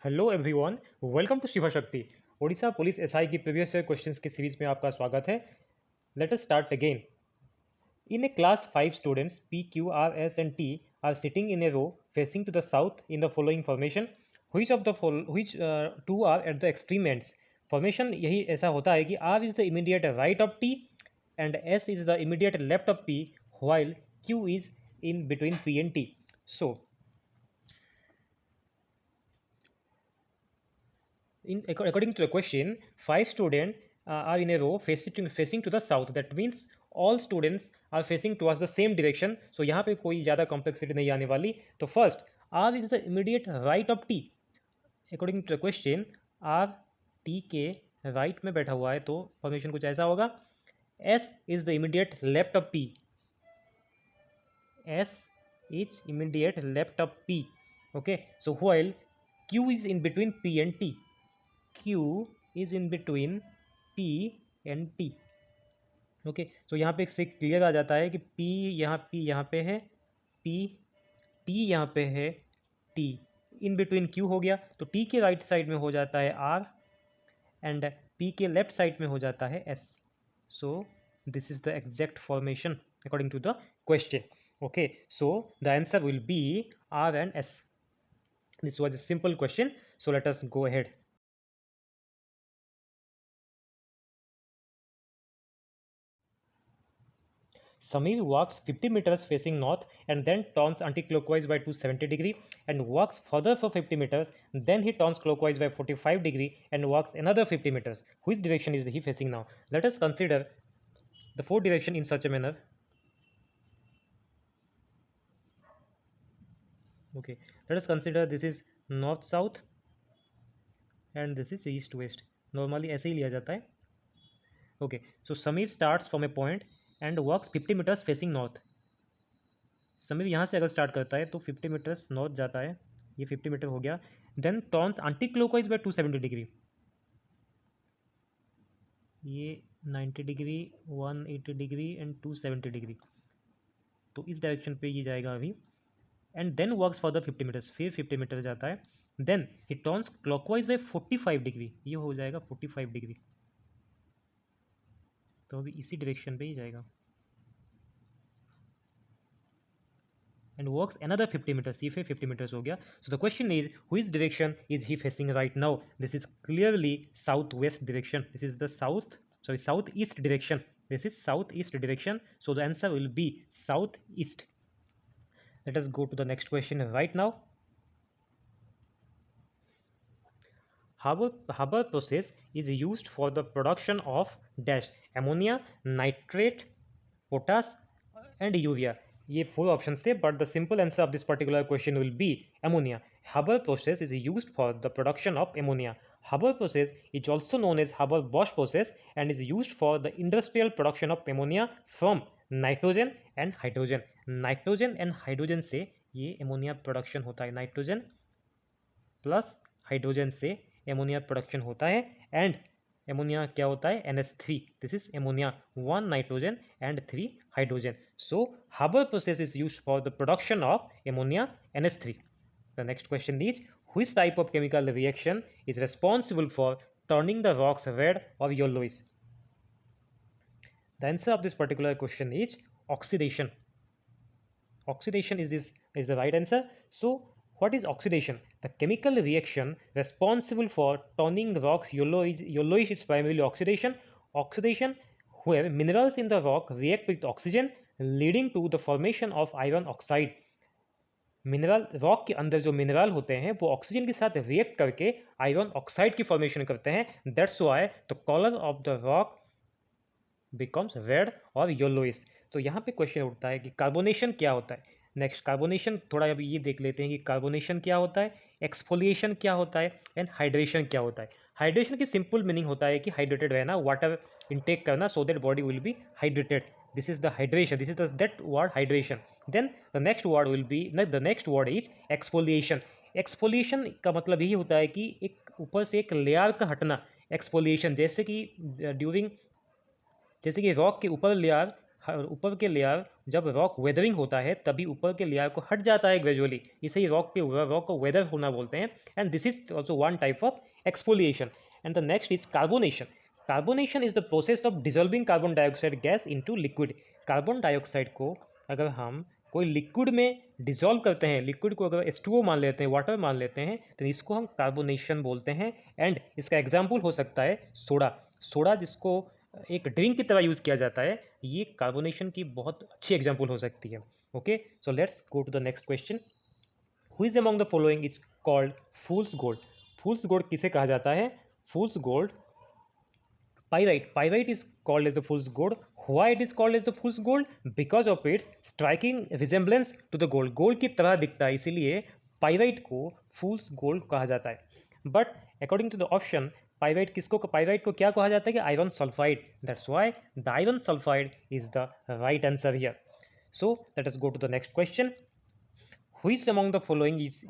Hello everyone, welcome to Shiva Shakti. Odisha police SI की previous year questions की series में आपका स्वागत है। Let us start again. In a class 5 students P Q R S and T are sitting in a row facing to the south in the following formation. Which two are at the extreme ends. Formation यही ऐसा होता है कि R is the immediate right of T and S is the immediate left of P while Q is in between P and T. So, according to the question, 5 students are in a row facing to the south. That means all students are facing towards the same direction. So यहाँ पे कोई ज़्यादा complexity नहीं आने वाली. तो first, R is the immediate right of T. According to the question, R T के right में बैठा हुआ है, तो formation कुछ ऐसा होगा. S is the immediate left of P. S is immediate left of P. Okay, so while Q is in between P and T. Q is in between P and T. Okay, तो यहाँ पे से clear आ जाता है कि P यहाँ पे है, P T यहाँ पे है, T इन बिटवीन Q हो गया, तो T के राइट साइड में हो जाता है R एंड P के लेफ्ट साइड में हो जाता है S. So this is the exact formation according to the question. Okay, so the answer will be R and S. This was a simple question, so let us go ahead. Samir walks 50 meters facing north and then turns anti-clockwise by 270 degree and walks further for 50 meters. Then he turns clockwise by 45 degree and walks another 50 meters. Which direction is he facing now? Let us consider the four direction in such a manner. Okay, let us consider this is north south and this is east west. Normally ऐसे ही लिया जाता है. Okay, so Samir starts from a point and walks 50 meters facing north. Sameer यहाँ से अगर start करता है तो 50 मीटर्स नॉर्थ जाता है, ये 50 मीटर हो गया. Then turns anti clockwise by 270 degree, ये 90 डिग्री, 180 डिग्री एंड 270 डिग्री, तो इस डायरेक्शन पे ये जाएगा अभी. And then works for the 50 metres, फिर 50 मीटर जाता है. Then he turns clockwise by 45 degree, ये हो जाएगा 45 डिग्री, तो अभी इसी डायरेक्शन पे ही जाएगा. And walks another 50 meters. ये फिर 50 meters हो गया. So the question is, which direction is he facing right now? This is clearly southwest direction. This is the southeast direction. This is southeast direction. So the answer will be southeast. Let us go to the next question right now. Haber process is used for the production of dash ammonia, nitrate, potash and urea. ये four option थे, but the simple answer of this particular question will be ammonia. Haber process is used for the production of ammonia. Haber process is also known as Haber-Bosch process and is used for the industrial production of ammonia from nitrogen and hydrogen. Nitrogen and hydrogen से ये ammonia production होता है, nitrogen plus hydrogen से ammonia production होता है. And ammonia क्या होता है? NH3. This is ammonia, 1 nitrogen and 3 hydrogen. So Haber process is used for the production of ammonia NH3. The next question is, which type of chemical reaction is responsible for turning the rocks red or yellowish? The answer of this particular question is oxidation. Oxidation is the right answer. So what is oxidation? The chemical reaction responsible for turning rocks yellowish is primarily oxidation. Oxidation where minerals in the rock react with oxygen leading to the formation of iron oxide. Mineral rock के अंदर जो mineral होते हैं वो oxygen के साथ react करके iron oxide की फॉर्मेशन करते हैं. That's why the colour of the rock becomes red और येलोइश. तो यहाँ पे क्वेश्चन उठता है कि कार्बोनेशन क्या होता है. नेक्स्ट कार्बोनेशन थोड़ा अभी ये देख लेते हैं कि कार्बोनेशन क्या होता है, एक्सफोलिएशन क्या होता है एंड हाइड्रेशन क्या होता है. हाइड्रेशन की सिंपल मीनिंग होता है कि हाइड्रेटेड रहना, वाटर इनटेक करना so that body will be hydrated. This is the hydration, this is that word hydration. Then the next word will be, the next word is exfoliation. Exfoliation का मतलब यही होता है कि एक ऊपर से एक लेयर का हटना. एक्सफोलिएशन जैसे कि रॉक के ऊपर लेयर ऊपर के लेयर जब रॉक वेदरिंग होता है तभी ऊपर के लेयर को हट जाता है ग्रेजुअली, इसे ही रॉक को वेदर होना बोलते हैं। And this is also one type of exfoliation. And the next is carbonation. Carbonation is the process of dissolving carbon dioxide gas into liquid. Carbon dioxide को अगर हम कोई लिक्विड में डिजोल्व करते हैं, लिक्विड को अगर H2O मान लेते हैं, वाटर मान लेते हैं, तो इसको हम कार्बोनेशन बोलते हैं। एंड इसका एग्जाम्पल हो सकता है सोडा। सोडा जिसको एक ड्रिंक की तरह यूज़ किया जाता है, ये कार्बोनेशन की बहुत अच्छी एग्जाम्पल हो सकती है। Okay, so let's go to the next question. Who is among the following is called fool's gold. Fool's gold किसे कहा जाता है? Fool's gold, pyrite. Pyrite is called as the fool's gold. Why it is called as the fool's gold? Because of its striking resemblance to the gold. Gold की तरह दिखता है, इसीलिए pyrite को फूल्स गोल्ड कहा जाता है। But according to the option, pyrite को क्या कहा जाता है कि iron sulphide. That's why the iron sulphide is the right answer here. So let us go to the next question. Which among the following is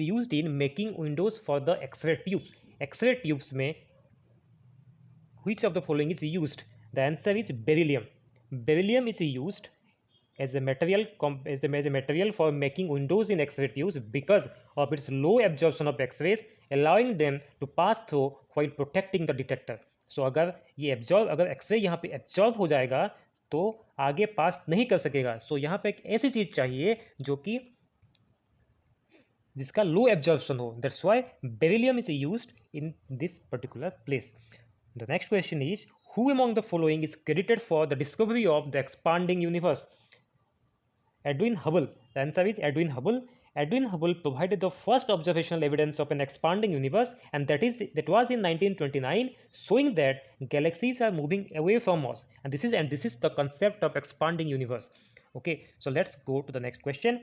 used in making windows for the X-ray tubes? X-ray tubes में which of the following is used? The answer is beryllium. Beryllium is used as a material for making windows in X-ray tubes because of its low absorption of X-rays, allowing them to pass through while protecting the detector. So अगर X-ray यहाँ पे absorb हो जाएगा तो आगे पास नहीं कर सकेगा। सो यहाँ पे एक ऐसी चीज चाहिए जो कि जिसका लो एब्जॉर्प्शन हो। That's why beryllium is used in this particular place. The next question is who among the following is credited for the discovery of the expanding universe? Edwin Hubble. The answer is Edwin Hubble. Edwin Hubble provided the first observational evidence of an expanding universe, and that was in 1929, showing that galaxies are moving away from us. And this is the concept of expanding universe. Okay, so let's go to the next question.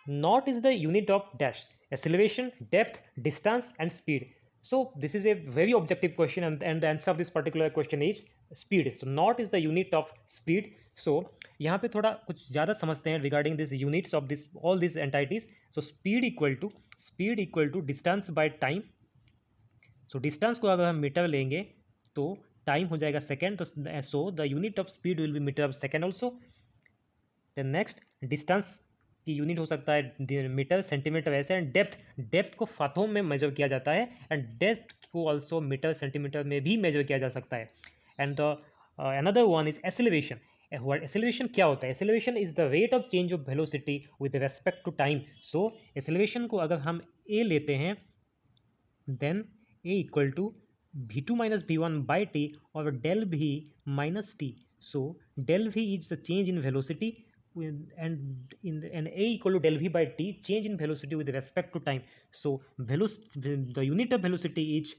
Knot is the unit of dash: acceleration, depth, distance, and speed. So this is a very objective question, and the answer of this particular question is speed. So knot is the unit of speed. So यहाँ पे थोड़ा कुछ ज़्यादा समझते हैं regarding this units of this all this entities. So speed equal to distance by time. So distance को अगर हम मीटर लेंगे तो टाइम हो जाएगा सेकेंड, तो so the unit of speed will be metre of second also. Then next distance की unit हो सकता है मीटर, सेंटीमीटर ऐसे। एंड डेप्थ को फाथों में मेजर किया जाता है, एंड डेप्थ को ऑल्सो मीटर सेंटीमीटर में भी मेजर किया जा सकता है। And the another one is acceleration. Acceleration क्या होता है? Acceleration is the rate of change of velocity with respect to time. So acceleration को अगर हम ए लेते हैं, then a equal to v2 minus v1 by t और del v minus t. So del v is the change in velocity and a equal to del v by t, change in velocity with respect to time. So the unit of velocity is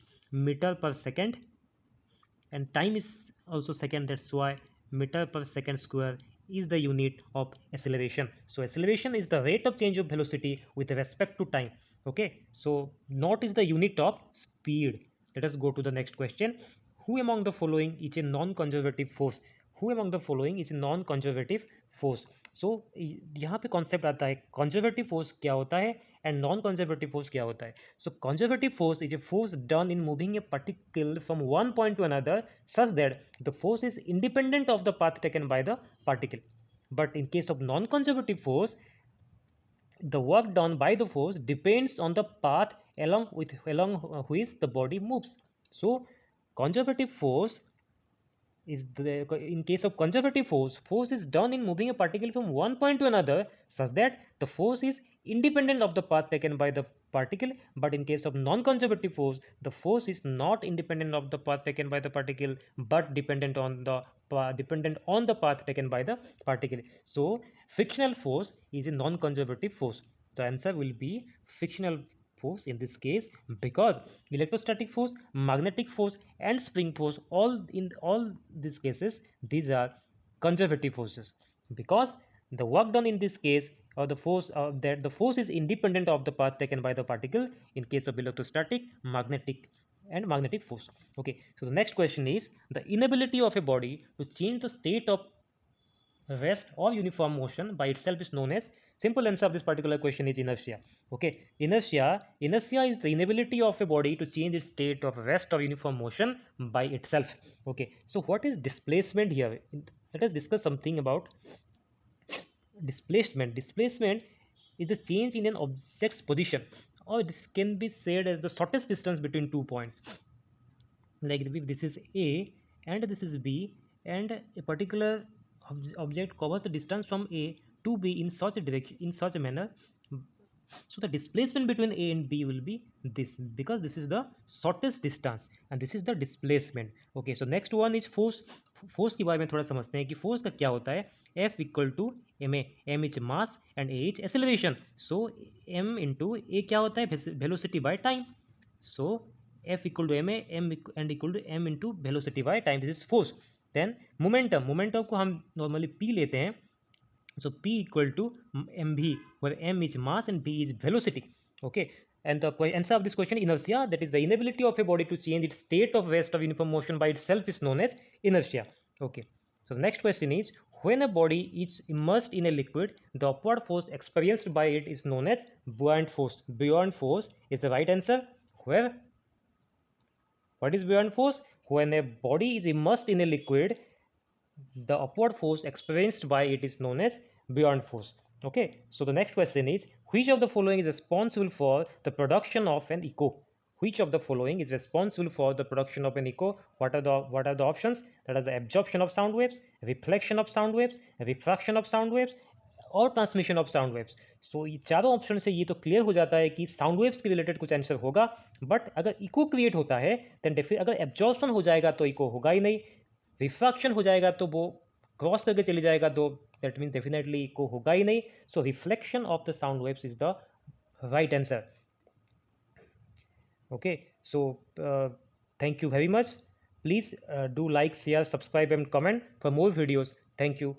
meter per second, and time is also second. That's why meter per second square is the unit of acceleration. So acceleration is the rate of change of velocity with respect to time. Okay, so knot is the unit of speed. Let us go to the next question. Who among the following is a non-conservative force? Who among the following is a non-conservative force? सो यहाँ पे concept आता है conservative force क्या होता है and non conservative force क्या होता है। So conservative force is a force done in moving a particle from one point to another such that the force is independent of the path taken by the particle. But in case of non conservative force, the work done by the force depends on the path along which the body moves. So conservative force in case of conservative force is done in moving a particle from one point to another such that the force is independent of the path taken by the particle. But in case of non-conservative force, the force is not independent of the path taken by the particle but dependent on the path taken by the particle. So frictional force is a non-conservative force. The answer will be frictional force in this case, because electrostatic force, magnetic force, and spring force, in all these cases, these are conservative forces, because the work done in this case, or the force is independent of the path taken by the particle in case of electrostatic, magnetic force. Okay, so the next question is the inability of a body to change the state of rest or uniform motion by itself is known as, simple answer of this particular question is inertia. Okay, inertia is the inability of a body to change its state of rest or uniform motion by itself. Okay, so what is displacement here? Let us discuss something about displacement is the change in an object's position, or this can be said as the shortest distance between 2 points. Like if this is A and this is B, and a particular object covers the distance from A to B in such a direction, in such a manner, so the displacement between A and B will be this, because this is the shortest distance and this is the displacement. Okay, so next one is force. Force के बारे में थोड़ा समझते हैं कि force का क्या होता है. F equal to m a, m is mass and a is acceleration. So m into a क्या होता है, velocity by time. So F equal to m a, m and equal to m into velocity by time, this is force. Then momentum को हम normally P लेते हैं. So P equal to mv, where m is mass and v is velocity. Okay, and the answer of this question, inertia, that is the inability of a body to change its state of rest of uniform motion by itself, is known as inertia. Okay, so the next question is, when a body is immersed in a liquid, the upward force experienced by it is known as buoyant force. Buoyant force is the right answer. Where, what is buoyant force? When a body is immersed in a liquid, the upward force experienced by it is known as buoyant force. Okay, so the next question is, which of the following is responsible for the production of an echo? Which of the following is responsible for the production of an echo? What are the options? That is the absorption of sound waves, reflection of sound waves, refraction of sound waves, और transmission of sound waves. सो ये चारों option से ये तो clear हो जाता है कि साउंड वेव्स के रिलेटेड कुछ आंसर होगा. बट अगर इको क्रिएट होता है देन डेफिनेटली, अगर एब्जॉर्प्शन हो जाएगा तो इको होगा ही नहीं. रिफ्रैक्शन हो जाएगा तो वो क्रॉस करके चली जाएगा, तो दैट मीन्स डेफिनेटली को होगा ही नहीं. So reflection of the sound waves is the right answer. Okay, so thank you very much. Please do like, share, subscribe and comment for more videos. Thank you.